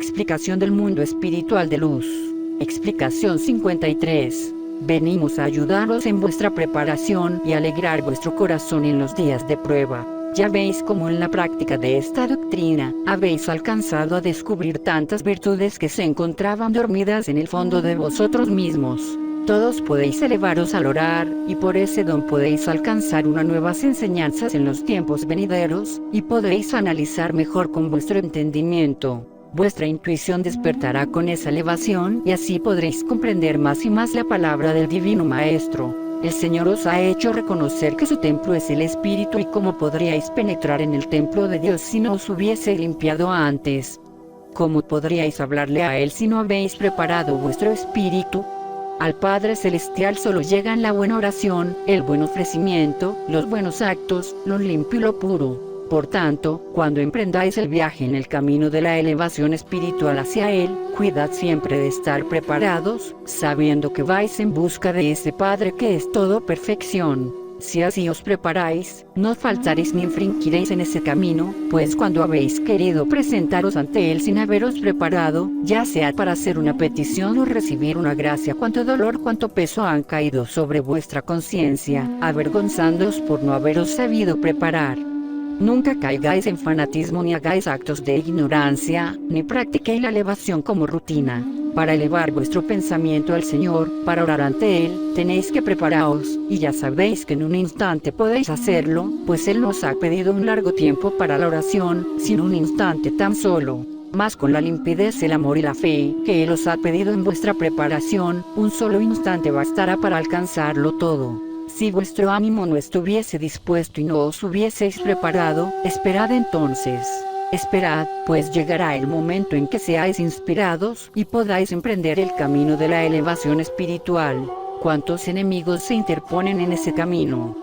Explicación del mundo espiritual de luz. Explicación 53. Venimos a ayudaros en vuestra preparación y alegrar vuestro corazón en los días de prueba. Ya veis cómo en la práctica de esta doctrina, habéis alcanzado a descubrir tantas virtudes que se encontraban dormidas en el fondo de vosotros mismos. Todos podéis elevaros al orar, y por ese don podéis alcanzar unas nuevas enseñanzas en los tiempos venideros, y podéis analizar mejor con vuestro entendimiento. Vuestra intuición despertará con esa elevación, y así podréis comprender más y más la palabra del Divino Maestro. El Señor os ha hecho reconocer que su templo es el Espíritu, y cómo podríais penetrar en el templo de Dios si no os hubiese limpiado antes. ¿Cómo podríais hablarle a Él si no habéis preparado vuestro espíritu? Al Padre Celestial solo llegan la buena oración, el buen ofrecimiento, los buenos actos, lo limpio y lo puro. Por tanto, cuando emprendáis el viaje en el camino de la elevación espiritual hacia Él, cuidad siempre de estar preparados, sabiendo que vais en busca de ese Padre que es todo perfección. Si así os preparáis, no faltaréis ni infringiréis en ese camino, pues cuando habéis querido presentaros ante Él sin haberos preparado, ya sea para hacer una petición o recibir una gracia, cuánto dolor, cuánto peso han caído sobre vuestra conciencia, avergonzándoos por no haberos sabido preparar. Nunca caigáis en fanatismo ni hagáis actos de ignorancia, ni practiquéis la elevación como rutina. Para elevar vuestro pensamiento al Señor, para orar ante Él, tenéis que preparaos, y ya sabéis que en un instante podéis hacerlo, pues Él nos ha pedido un largo tiempo para la oración, sin un instante tan solo. Mas con la limpidez, el amor y la fe, que Él os ha pedido en vuestra preparación, un solo instante bastará para alcanzarlo todo. Si vuestro ánimo no estuviese dispuesto y no os hubieseis preparado, esperad entonces. Esperad, pues llegará el momento en que seáis inspirados y podáis emprender el camino de la elevación espiritual. ¿Cuántos enemigos se interponen en ese camino?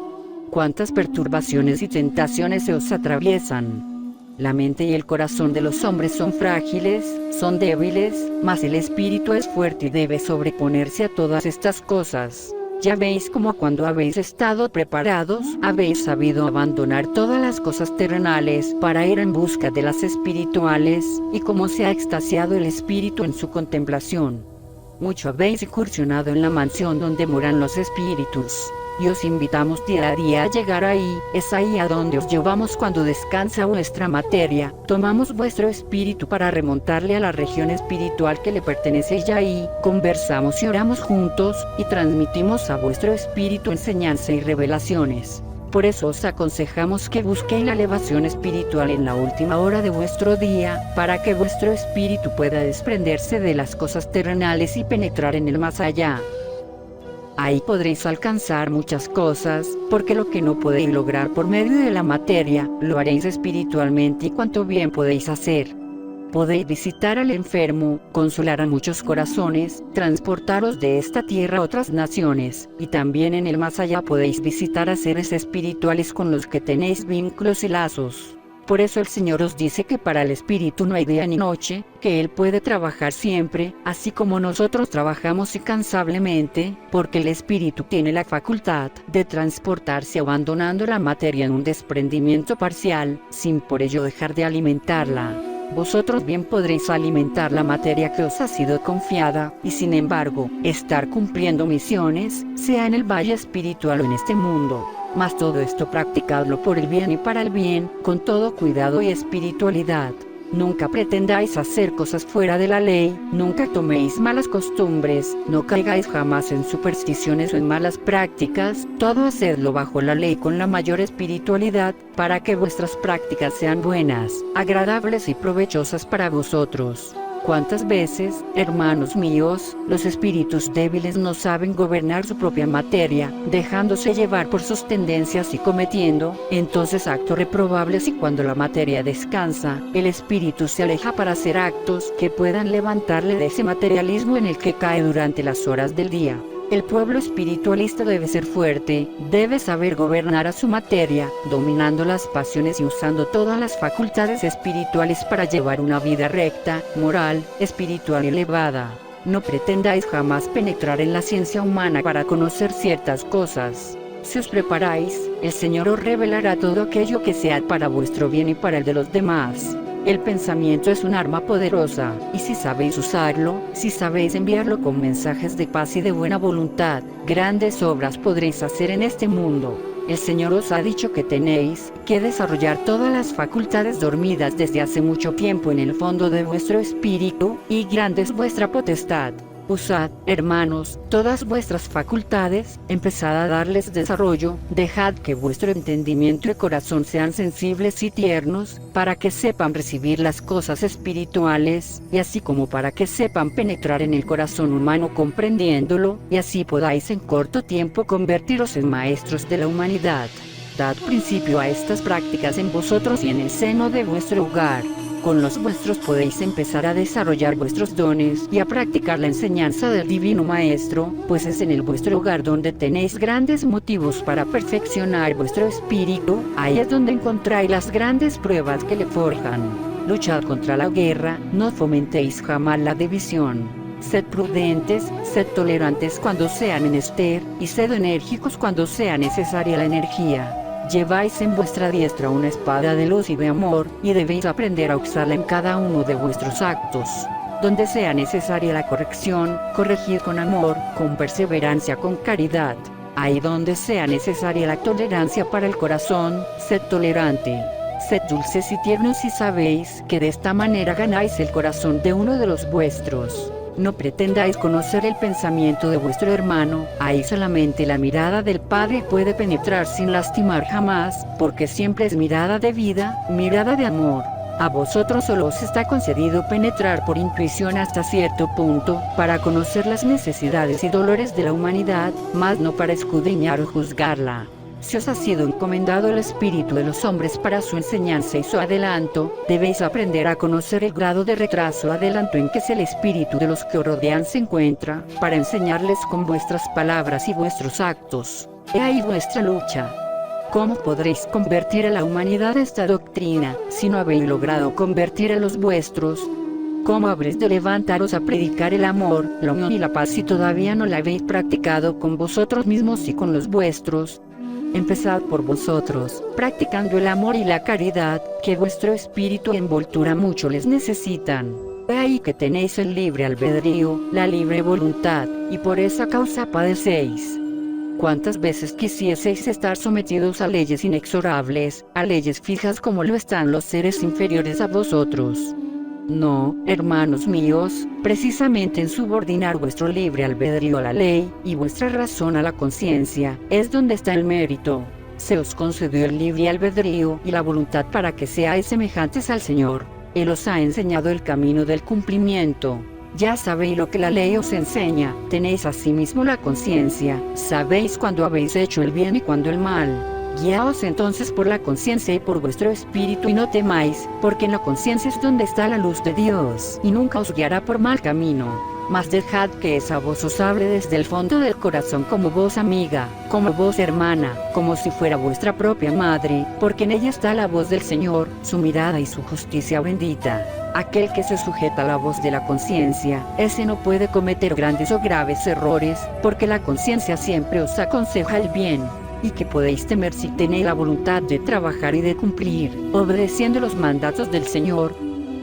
¿Cuántas perturbaciones y tentaciones se os atraviesan? La mente y el corazón de los hombres son frágiles, son débiles, mas el espíritu es fuerte y debe sobreponerse a todas estas cosas. Ya veis cómo cuando habéis estado preparados, habéis sabido abandonar todas las cosas terrenales para ir en busca de las espirituales, y cómo se ha extasiado el espíritu en su contemplación. Mucho habéis incursionado en la mansión donde moran los espíritus, y os invitamos día a día a llegar ahí. Es ahí a donde os llevamos cuando descansa vuestra materia. Tomamos vuestro espíritu para remontarle a la región espiritual que le pertenece, y ahí conversamos y oramos juntos, y transmitimos a vuestro espíritu enseñanza y revelaciones. Por eso os aconsejamos que busquéis la elevación espiritual en la última hora de vuestro día, para que vuestro espíritu pueda desprenderse de las cosas terrenales y penetrar en el más allá. Ahí podréis alcanzar muchas cosas, porque lo que no podéis lograr por medio de la materia, lo haréis espiritualmente, y cuánto bien podéis hacer. Podéis visitar al enfermo, consolar a muchos corazones, transportaros de esta tierra a otras naciones, y también en el más allá podéis visitar a seres espirituales con los que tenéis vínculos y lazos. Por eso el Señor os dice que para el espíritu no hay día ni noche, que Él puede trabajar siempre, así como nosotros trabajamos incansablemente, porque el espíritu tiene la facultad de transportarse abandonando la materia en un desprendimiento parcial, sin por ello dejar de alimentarla. Vosotros bien podréis alimentar la materia que os ha sido confiada, y sin embargo, estar cumpliendo misiones, sea en el valle espiritual o en este mundo. Mas todo esto practicadlo por el bien y para el bien, con todo cuidado y espiritualidad. Nunca pretendáis hacer cosas fuera de la ley, nunca toméis malas costumbres, no caigáis jamás en supersticiones o en malas prácticas, todo hacedlo bajo la ley con la mayor espiritualidad, para que vuestras prácticas sean buenas, agradables y provechosas para vosotros. ¿Cuántas veces, hermanos míos, los espíritus débiles no saben gobernar su propia materia, dejándose llevar por sus tendencias y cometiendo, entonces, actos reprobables, y cuando la materia descansa, el espíritu se aleja para hacer actos que puedan levantarle de ese materialismo en el que cae durante las horas del día? El pueblo espiritualista debe ser fuerte, debe saber gobernar a su materia, dominando las pasiones y usando todas las facultades espirituales para llevar una vida recta, moral, espiritual y elevada. No pretendáis jamás penetrar en la ciencia humana para conocer ciertas cosas. Si os preparáis, el Señor os revelará todo aquello que sea para vuestro bien y para el de los demás. El pensamiento es un arma poderosa, y si sabéis usarlo, si sabéis enviarlo con mensajes de paz y de buena voluntad, grandes obras podréis hacer en este mundo. El Señor os ha dicho que tenéis que desarrollar todas las facultades dormidas desde hace mucho tiempo en el fondo de vuestro espíritu, y grande es vuestra potestad. Usad, hermanos, todas vuestras facultades, empezad a darles desarrollo, dejad que vuestro entendimiento y corazón sean sensibles y tiernos, para que sepan recibir las cosas espirituales, y así como para que sepan penetrar en el corazón humano comprendiéndolo, y así podáis en corto tiempo convertiros en maestros de la humanidad. Dad principio a estas prácticas en vosotros y en el seno de vuestro hogar. Con los vuestros podéis empezar a desarrollar vuestros dones y a practicar la enseñanza del Divino Maestro, pues es en el vuestro hogar donde tenéis grandes motivos para perfeccionar vuestro espíritu, ahí es donde encontráis las grandes pruebas que le forjan. Luchad contra la guerra, no fomentéis jamás la división. Sed prudentes, sed tolerantes cuando sea menester, y sed enérgicos cuando sea necesaria la energía. Lleváis en vuestra diestra una espada de luz y de amor, y debéis aprender a usarla en cada uno de vuestros actos. Donde sea necesaria la corrección, corregid con amor, con perseverancia, con caridad. Ahí donde sea necesaria la tolerancia para el corazón, sed tolerante. Sed dulces y tiernos y sabéis que de esta manera ganáis el corazón de uno de los vuestros. No pretendáis conocer el pensamiento de vuestro hermano, ahí solamente la mirada del Padre puede penetrar sin lastimar jamás, porque siempre es mirada de vida, mirada de amor. A vosotros solo os está concedido penetrar por intuición hasta cierto punto, para conocer las necesidades y dolores de la humanidad, mas no para escudriñar o juzgarla. Si os ha sido encomendado el espíritu de los hombres para su enseñanza y su adelanto, debéis aprender a conocer el grado de retraso o adelanto en que el espíritu de los que os rodean se encuentra, para enseñarles con vuestras palabras y vuestros actos. He ahí vuestra lucha. ¿Cómo podréis convertir a la humanidad a esta doctrina, si no habéis logrado convertir a los vuestros? ¿Cómo habréis de levantaros a predicar el amor, la unión y la paz si todavía no la habéis practicado con vosotros mismos y con los vuestros? Empezad por vosotros, practicando el amor y la caridad, que vuestro espíritu y envoltura mucho les necesitan. He ahí que tenéis el libre albedrío, la libre voluntad, y por esa causa padecéis. ¿Cuántas veces quisieseis estar sometidos a leyes inexorables, a leyes fijas como lo están los seres inferiores a vosotros? No, hermanos míos, precisamente en subordinar vuestro libre albedrío a la ley, y vuestra razón a la conciencia, es donde está el mérito. Se os concedió el libre albedrío y la voluntad para que seáis semejantes al Señor. Él os ha enseñado el camino del cumplimiento. Ya sabéis lo que la ley os enseña, tenéis asimismo la conciencia, sabéis cuándo habéis hecho el bien y cuándo el mal. Guiaos entonces por la conciencia y por vuestro espíritu y no temáis, porque en la conciencia es donde está la luz de Dios, y nunca os guiará por mal camino. Mas dejad que esa voz os hable desde el fondo del corazón como voz amiga, como voz hermana, como si fuera vuestra propia madre, porque en ella está la voz del Señor, su mirada y su justicia bendita. Aquel que se sujeta a la voz de la conciencia, ese no puede cometer grandes o graves errores, porque la conciencia siempre os aconseja el bien. Y que podéis temer si tenéis la voluntad de trabajar y de cumplir, obedeciendo los mandatos del Señor.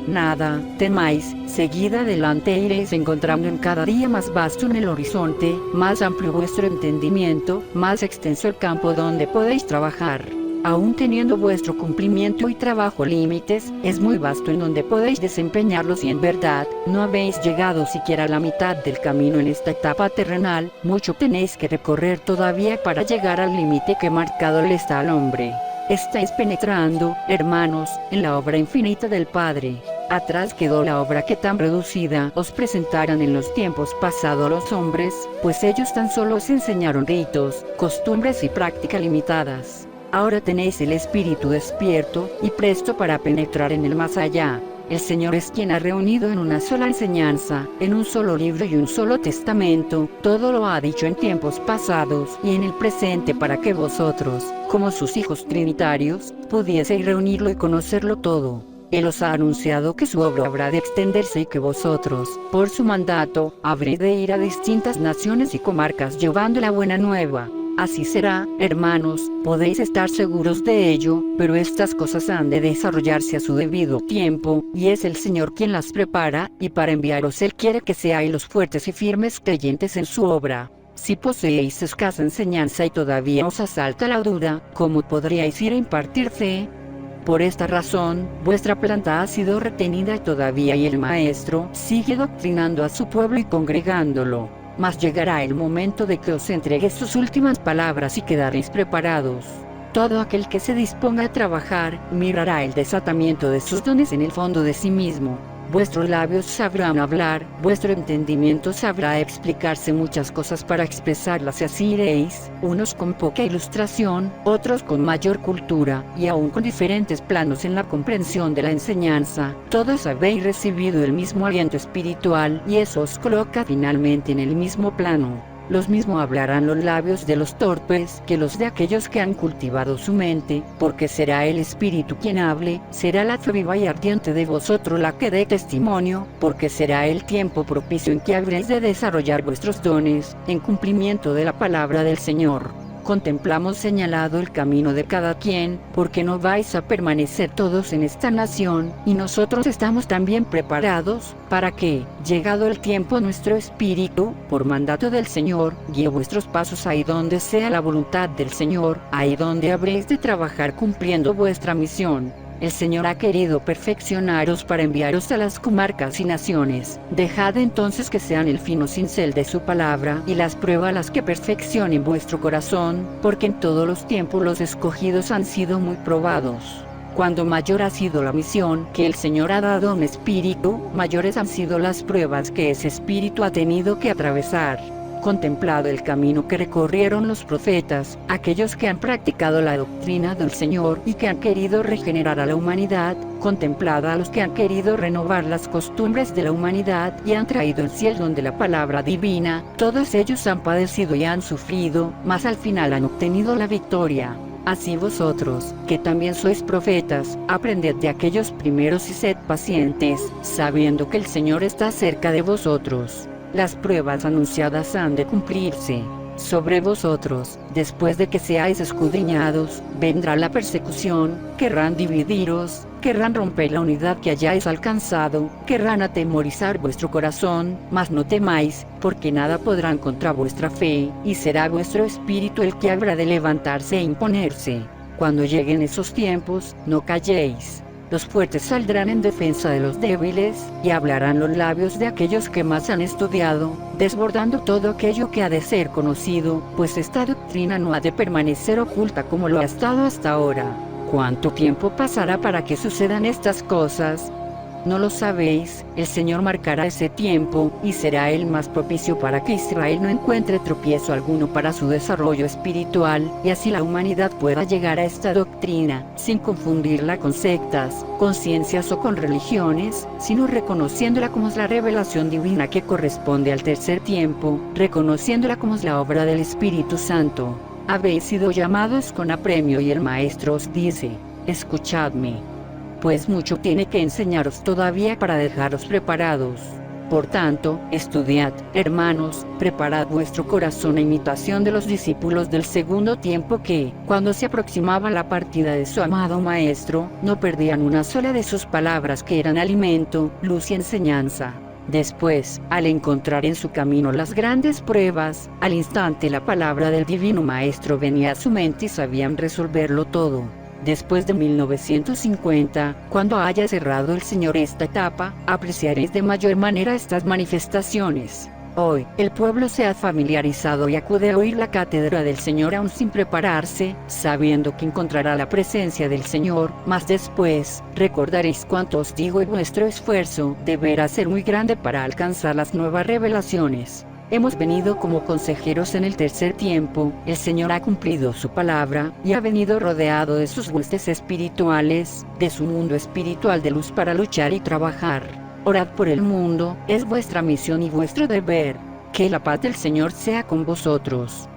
Nada temáis, seguid adelante e iréis encontrando en cada día más vasto en el horizonte, más amplio vuestro entendimiento, más extenso el campo donde podéis trabajar. Aún teniendo vuestro cumplimiento y trabajo límites, es muy vasto en donde podéis desempeñarlos y en verdad, no habéis llegado siquiera a la mitad del camino en esta etapa terrenal, mucho tenéis que recorrer todavía para llegar al límite que marcado le está al hombre. Estáis penetrando, hermanos, en la obra infinita del Padre. Atrás quedó la obra que tan reducida os presentaran en los tiempos pasados los hombres, pues ellos tan solo os enseñaron ritos, costumbres y prácticas limitadas. Ahora tenéis el espíritu despierto y presto para penetrar en el más allá. El Señor es quien ha reunido en una sola enseñanza, en un solo libro y un solo testamento, todo lo ha dicho en tiempos pasados y en el presente para que vosotros, como sus hijos trinitarios, pudieseis reunirlo y conocerlo todo. Él os ha anunciado que su obra habrá de extenderse y que vosotros, por su mandato, habréis de ir a distintas naciones y comarcas llevando la buena nueva. Así será, hermanos, podéis estar seguros de ello, pero estas cosas han de desarrollarse a su debido tiempo, y es el Señor quien las prepara, y para enviaros Él quiere que seáis los fuertes y firmes creyentes en su obra. Si poseéis escasa enseñanza y todavía os asalta la duda, ¿cómo podríais ir a impartir fe? Por esta razón, vuestra planta ha sido retenida y todavía y el Maestro sigue doctrinando a su pueblo y congregándolo. Mas llegará el momento de que os entregue sus últimas palabras y quedaréis preparados. Todo aquel que se disponga a trabajar, mirará el desatamiento de sus dones en el fondo de sí mismo. Vuestros labios sabrán hablar, vuestro entendimiento sabrá explicarse muchas cosas para expresarlas y así iréis, unos con poca ilustración, otros con mayor cultura, y aún con diferentes planos en la comprensión de la enseñanza. Todos habéis recibido el mismo aliento espiritual, y eso os coloca finalmente en el mismo plano. Los mismos hablarán los labios de los torpes que los de aquellos que han cultivado su mente, porque será el Espíritu quien hable, será la fe viva y ardiente de vosotros la que dé testimonio, porque será el tiempo propicio en que habréis de desarrollar vuestros dones, en cumplimiento de la palabra del Señor. Contemplamos señalado el camino de cada quien, porque no vais a permanecer todos en esta nación, y nosotros estamos también preparados, para que, llegado el tiempo nuestro espíritu, por mandato del Señor, guíe vuestros pasos ahí donde sea la voluntad del Señor, ahí donde habréis de trabajar cumpliendo vuestra misión. El Señor ha querido perfeccionaros para enviaros a las comarcas y naciones. Dejad entonces que sean el fino cincel de su palabra y las pruebas las que perfeccionen vuestro corazón, porque en todos los tiempos los escogidos han sido muy probados. Cuando mayor ha sido la misión que el Señor ha dado a un espíritu, mayores han sido las pruebas que ese espíritu ha tenido que atravesar. Contemplado el camino que recorrieron los profetas, aquellos que han practicado la doctrina del Señor y que han querido regenerar a la humanidad, contemplado a los que han querido renovar las costumbres de la humanidad y han traído el cielo de la palabra divina, todos ellos han padecido y han sufrido, mas al final han obtenido la victoria. Así vosotros, que también sois profetas, aprended de aquellos primeros y sed pacientes, sabiendo que el Señor está cerca de vosotros. Las pruebas anunciadas han de cumplirse. Sobre vosotros, después de que seáis escudriñados, vendrá la persecución, querrán dividiros, querrán romper la unidad que hayáis alcanzado, querrán atemorizar vuestro corazón, mas no temáis, porque nada podrán contra vuestra fe, y será vuestro espíritu el que habrá de levantarse e imponerse. Cuando lleguen esos tiempos, no calléis. Los fuertes saldrán en defensa de los débiles, y hablarán los labios de aquellos que más han estudiado, desbordando todo aquello que ha de ser conocido, pues esta doctrina no ha de permanecer oculta como lo ha estado hasta ahora. ¿Cuánto tiempo pasará para que sucedan estas cosas? No lo sabéis, el Señor marcará ese tiempo, y será el más propicio para que Israel no encuentre tropiezo alguno para su desarrollo espiritual, y así la humanidad pueda llegar a esta doctrina, sin confundirla con sectas, con ciencias o con religiones, sino reconociéndola como es la revelación divina que corresponde al tercer tiempo, reconociéndola como es la obra del Espíritu Santo. Habéis sido llamados con apremio y el Maestro os dice, escuchadme. Pues mucho tiene que enseñaros todavía para dejaros preparados. Por tanto, estudiad, hermanos, preparad vuestro corazón a imitación de los discípulos del segundo tiempo que, cuando se aproximaba la partida de su amado Maestro, no perdían una sola de sus palabras que eran alimento, luz y enseñanza. Después, al encontrar en su camino las grandes pruebas, al instante la palabra del Divino Maestro venía a su mente y sabían resolverlo todo. Después de 1950, cuando haya cerrado el Señor esta etapa, apreciaréis de mayor manera estas manifestaciones. Hoy, el pueblo se ha familiarizado y acude a oír la cátedra del Señor aún sin prepararse, sabiendo que encontrará la presencia del Señor, mas después, recordaréis cuanto os digo y vuestro esfuerzo deberá ser muy grande para alcanzar las nuevas revelaciones. Hemos venido como consejeros en el tercer tiempo, el Señor ha cumplido su palabra, y ha venido rodeado de sus huestes espirituales, de su mundo espiritual de luz para luchar y trabajar. Orad por el mundo, es vuestra misión y vuestro deber. Que la paz del Señor sea con vosotros.